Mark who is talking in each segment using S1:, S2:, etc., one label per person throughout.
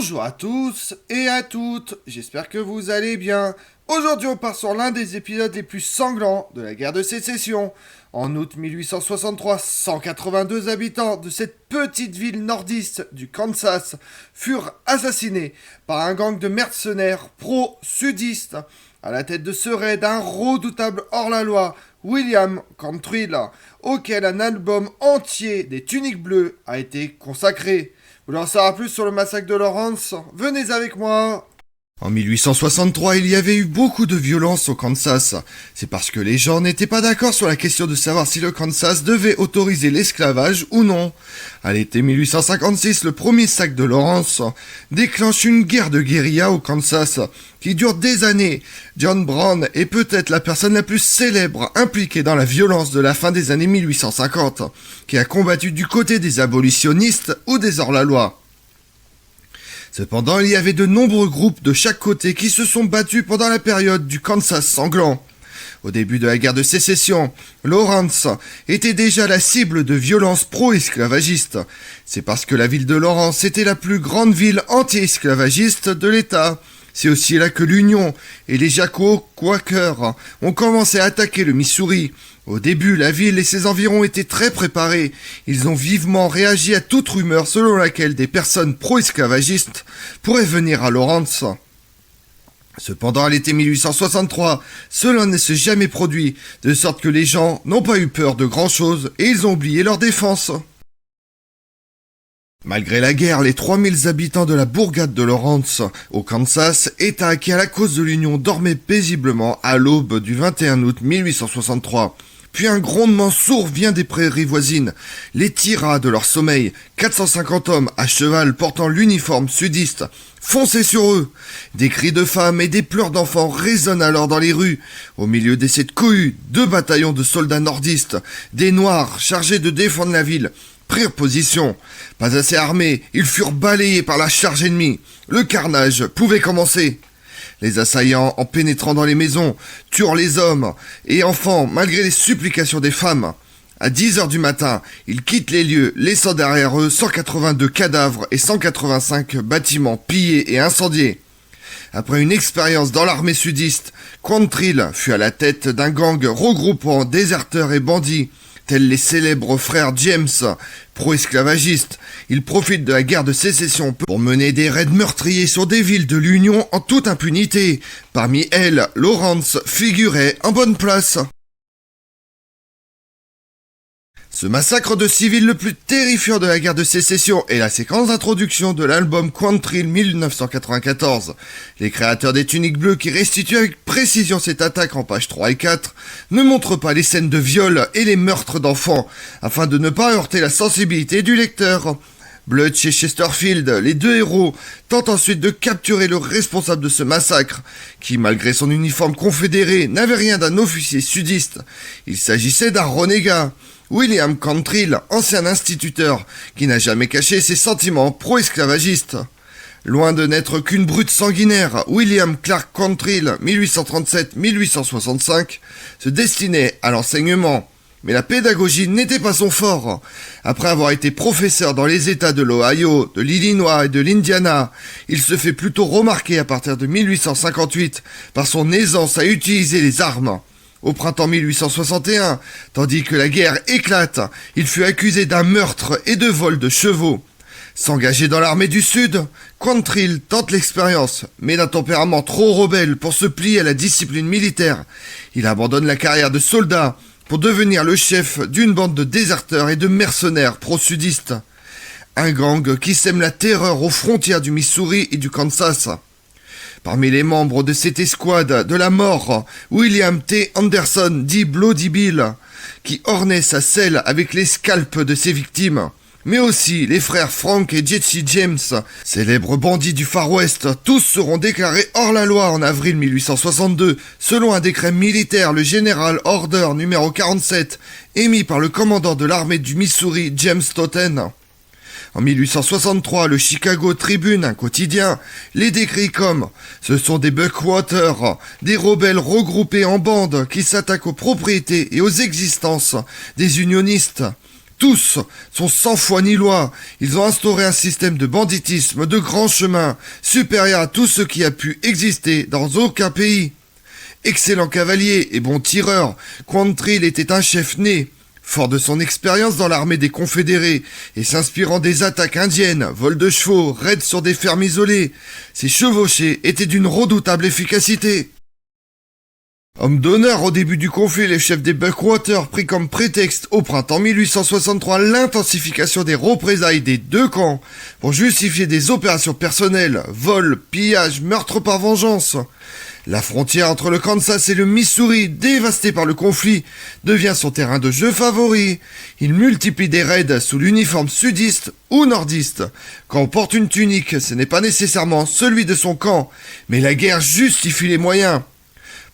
S1: Bonjour à tous et à toutes, j'espère que vous allez bien. Aujourd'hui on part sur l'un des épisodes les plus sanglants de la guerre de sécession. En août 1863, 182 habitants de cette petite ville nordiste du Kansas furent assassinés par un gang de mercenaires pro-sudistes. À la tête de ce raid, un redoutable hors-la-loi, William Cantrill, auquel un album entier des Tuniques Bleues a été consacré. Vous voulez en savoir plus sur le massacre de Lawrence? Venez avec moi. En 1863, il y avait eu beaucoup de violence au Kansas. C'est parce que les gens n'étaient pas d'accord sur la question de savoir si le Kansas devait autoriser l'esclavage ou non. À l'été 1856, le premier sac de Lawrence déclenche une guerre de guérilla au Kansas qui dure des années. John Brown est peut-être la personne la plus célèbre impliquée dans la violence de la fin des années 1850, qui a combattu du côté des abolitionnistes ou des hors-la-loi. Cependant, il y avait de nombreux groupes de chaque côté qui se sont battus pendant la période du Kansas sanglant. Au début de la guerre de sécession, Lawrence était déjà la cible de violences pro-esclavagistes. C'est parce que la ville de Lawrence était la plus grande ville anti-esclavagiste de l'État. C'est aussi là que l'Union et les Jacots Quakers ont commencé à attaquer le Missouri. Au début, la ville et ses environs étaient très préparés. Ils ont vivement réagi à toute rumeur selon laquelle des personnes pro-esclavagistes pourraient venir à Lawrence. Cependant, à l'été 1863, cela ne s'est jamais produit, de sorte que les gens n'ont pas eu peur de grand-chose et ils ont oublié leur défense. Malgré la guerre, les 3000 habitants de la bourgade de Lawrence, au Kansas, État qui à la cause de l'Union dormaient paisiblement à l'aube du 21 août 1863. Puis un grondement sourd vient des prairies voisines, les tira de leur sommeil. 450 hommes à cheval portant l'uniforme sudiste fonçaient sur eux. Des cris de femmes et des pleurs d'enfants résonnent alors dans les rues. Au milieu de cette cohue, 2 bataillons de soldats nordistes, des Noirs chargés de défendre la ville, prirent position. Pas assez armés, ils furent balayés par la charge ennemie. Le carnage pouvait commencer. Les assaillants, en pénétrant dans les maisons, tuèrent les hommes et enfants malgré les supplications des femmes. À 10h du matin, ils quittent les lieux, laissant derrière eux 182 cadavres et 185 bâtiments pillés et incendiés. Après une expérience dans l'armée sudiste, Quantrill fut à la tête d'un gang regroupant déserteurs et bandits, tels les célèbres frères James, pro-esclavagistes. Ils profitent de la guerre de sécession pour mener des raids meurtriers sur des villes de l'Union en toute impunité. Parmi elles, Lawrence figurait en bonne place. Ce massacre de civils le plus terrifiant de la guerre de sécession est la séquence d'introduction de l'album Quantrill 1994. Les créateurs des Tuniques Bleues qui restituent avec précision cette attaque en pages 3 et 4 ne montrent pas les scènes de viol et les meurtres d'enfants, afin de ne pas heurter la sensibilité du lecteur. Blutch et Chesterfield, les 2 héros, tentent ensuite de capturer le responsable de ce massacre, qui, malgré son uniforme confédéré, n'avait rien d'un officier sudiste. Il s'agissait d'un renégat. William Cantrill, ancien instituteur, qui n'a jamais caché ses sentiments pro-esclavagistes. Loin de n'être qu'une brute sanguinaire, William Clark Cantrill, 1837-1865, se destinait à l'enseignement. Mais la pédagogie n'était pas son fort. Après avoir été professeur dans les États de l'Ohio, de l'Illinois et de l'Indiana, il se fait plutôt remarquer à partir de 1858 par son aisance à utiliser les armes. Au printemps 1861, tandis que la guerre éclate, il fut accusé d'un meurtre et de vol de chevaux. S'engager dans l'armée du Sud, Quantrill tente l'expérience, mais d'un tempérament trop rebelle pour se plier à la discipline militaire. Il abandonne la carrière de soldat pour devenir le chef d'une bande de déserteurs et de mercenaires pro-sudistes. Un gang qui sème la terreur aux frontières du Missouri et du Kansas. Parmi les membres de cette escouade de la mort, William T. Anderson, dit Bloody Bill, qui ornait sa selle avec les scalps de ses victimes, mais aussi les frères Frank et Jesse James, célèbres bandits du Far West. Tous seront déclarés hors la loi en avril 1862, selon un décret militaire, le General Order numéro 47, émis par le commandant de l'armée du Missouri, James Totten. En 1863, le Chicago Tribune, un quotidien, les décrit comme « Ce sont des Buckwaters, des rebelles regroupés en bandes qui s'attaquent aux propriétés et aux existences des unionistes. Tous sont sans foi ni loi. Ils ont instauré un système de banditisme de grand chemin, supérieur à tout ce qui a pu exister dans aucun pays. Excellent cavalier et bon tireur, Quantrill était un chef né. Fort de son expérience dans l'armée des Confédérés et s'inspirant des attaques indiennes, vols de chevaux, raids sur des fermes isolées, ses chevauchés étaient d'une redoutable efficacité. Homme d'honneur au début du conflit, les chefs des Blackwater prit comme prétexte au printemps 1863 l'intensification des représailles des deux camps pour justifier des opérations personnelles, vols, pillages, meurtres par vengeance. La frontière entre le Kansas et le Missouri, dévastée par le conflit, devient son terrain de jeu favori. Il multiplie des raids sous l'uniforme sudiste ou nordiste. Quand on porte une tunique, ce n'est pas nécessairement celui de son camp, mais la guerre justifie les moyens.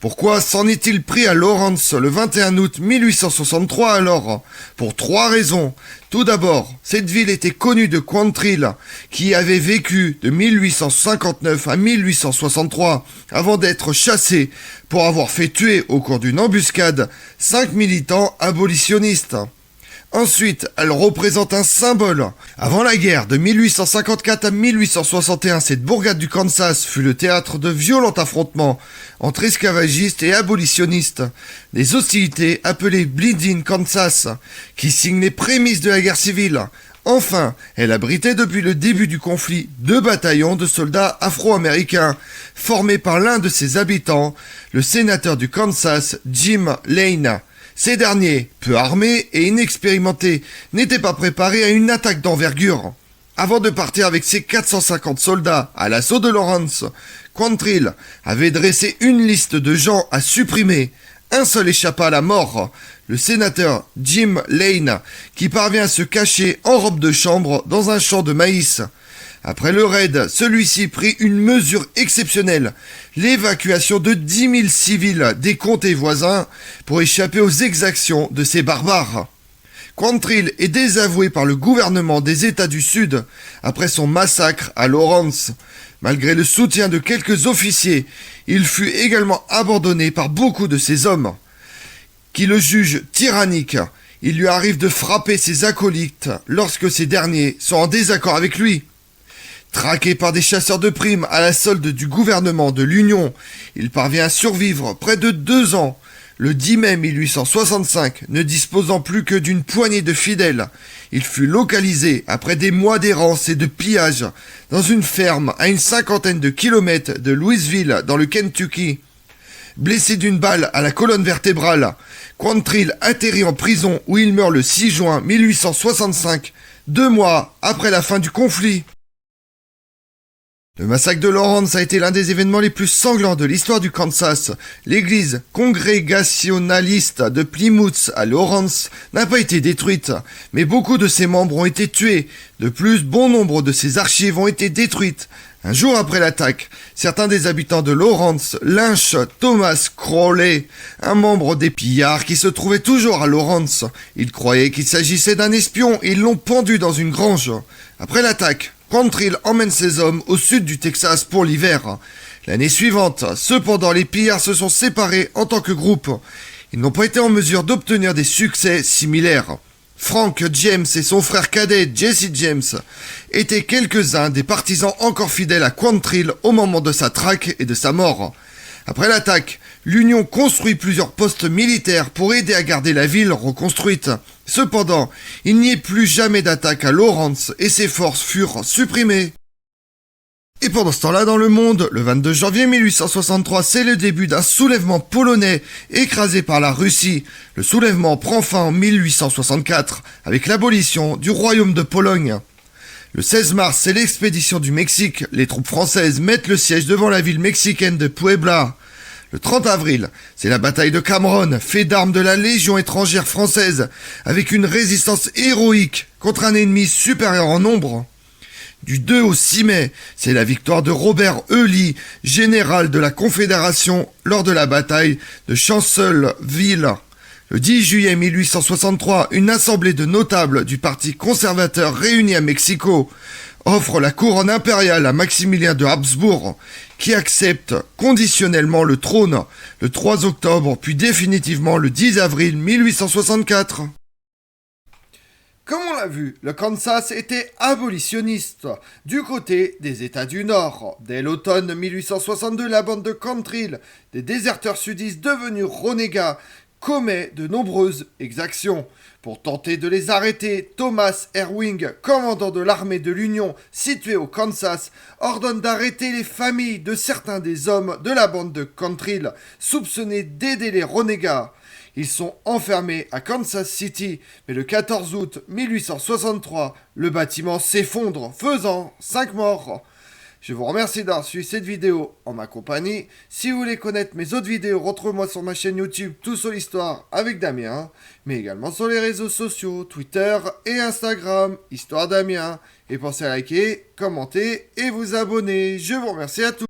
S1: Pourquoi s'en est-il pris à Lawrence le 21 août 1863 alors? Pour 3 raisons. Tout d'abord, cette ville était connue de Quantrill, qui avait vécu de 1859 à 1863, avant d'être chassé pour avoir fait tuer au cours d'une embuscade 5 militants abolitionnistes. Ensuite, elle représente un symbole. Avant la guerre de 1854 à 1861, cette bourgade du Kansas fut le théâtre de violents affrontements entre esclavagistes et abolitionnistes. Des hostilités appelées Bleeding Kansas, qui signent les prémices de la guerre civile. Enfin, elle abritait depuis le début du conflit 2 bataillons de soldats afro-américains, formés par l'un de ses habitants, le sénateur du Kansas, Jim Lane. Ces derniers, peu armés et inexpérimentés, n'étaient pas préparés à une attaque d'envergure. Avant de partir avec ses 450 soldats à l'assaut de Lawrence, Quantrill avait dressé une liste de gens à supprimer. Un seul échappa à la mort, le sénateur Jim Lane, qui parvient à se cacher en robe de chambre dans un champ de maïs. Après le raid, celui-ci prit une mesure exceptionnelle, l'évacuation de 10 000 civils des comtés voisins pour échapper aux exactions de ces barbares. Quantrill est désavoué par le gouvernement des États du Sud après son massacre à Lawrence. Malgré le soutien de quelques officiers, il fut également abandonné par beaucoup de ses hommes, qui le jugent tyrannique. Il lui arrive de frapper ses acolytes lorsque ces derniers sont en désaccord avec lui. Traqué par des chasseurs de primes à la solde du gouvernement de l'Union, il parvient à survivre près de 2 ans. Le 10 mai 1865, ne disposant plus que d'une poignée de fidèles, il fut localisé après des mois d'errance et de pillage dans une ferme à une 50aine de kilomètres de Louisville dans le Kentucky. Blessé d'une balle à la colonne vertébrale, Quantrill atterrit en prison où il meurt le 6 juin 1865, 2 mois après la fin du conflit. Le massacre de Lawrence a été l'un des événements les plus sanglants de l'histoire du Kansas. L'église congrégationaliste de Plymouth à Lawrence n'a pas été détruite, mais beaucoup de ses membres ont été tués. De plus, bon nombre de ses archives ont été détruites. Un jour après l'attaque, certains des habitants de Lawrence lynchent Thomas Crowley, un membre des pillards qui se trouvait toujours à Lawrence. Ils croyaient qu'il s'agissait d'un espion et ils l'ont pendu dans une grange. Après l'attaque, Quantrill emmène ses hommes au sud du Texas pour l'hiver. L'année suivante, cependant, les pillards se sont séparés en tant que groupe. Ils n'ont pas été en mesure d'obtenir des succès similaires. Frank James et son frère cadet Jesse James étaient quelques-uns des partisans encore fidèles à Quantrill au moment de sa traque et de sa mort. Après l'attaque, l'Union construit plusieurs postes militaires pour aider à garder la ville reconstruite. Cependant, il n'y ait plus jamais d'attaque à Lawrence et ses forces furent supprimées. Et pendant ce temps-là, dans le monde, le 22 janvier 1863, c'est le début d'un soulèvement polonais écrasé par la Russie. Le soulèvement prend fin en 1864 avec l'abolition du royaume de Pologne. Le 16 mars, c'est l'expédition du Mexique. Les troupes françaises mettent le siège devant la ville mexicaine de Puebla. Le 30 avril, c'est la bataille de Cameron, fait d'armes de la Légion étrangère française, avec une résistance héroïque contre un ennemi supérieur en nombre. Du 2 au 6 mai, c'est la victoire de Robert E. Lee, général de la Confédération, lors de la bataille de Chancellorsville. Le 10 juillet 1863, une assemblée de notables du Parti conservateur réunie à Mexico offre la couronne impériale à Maximilien de Habsbourg, qui accepte conditionnellement le trône le 3 octobre, puis définitivement le 10 avril 1864. Comme on l'a vu, le Kansas était abolitionniste du côté des États du Nord. Dès l'automne 1862, la bande de Cantrill, des déserteurs sudistes devenus renégats, commet de nombreuses exactions. Pour tenter de les arrêter, Thomas Erwing, commandant de l'armée de l'Union située au Kansas, ordonne d'arrêter les familles de certains des hommes de la bande de Cantrill, soupçonnés d'aider les renégats. Ils sont enfermés à Kansas City, mais le 14 août 1863, le bâtiment s'effondre, faisant 5 morts. Je vous remercie d'avoir suivi cette vidéo en ma compagnie. Si vous voulez connaître mes autres vidéos, retrouvez-moi sur ma chaîne YouTube Tout sur l'Histoire avec Damien, mais également sur les réseaux sociaux, Twitter et Instagram, Histoire Damien. Et pensez à liker, commenter et vous abonner. Je vous remercie à tous.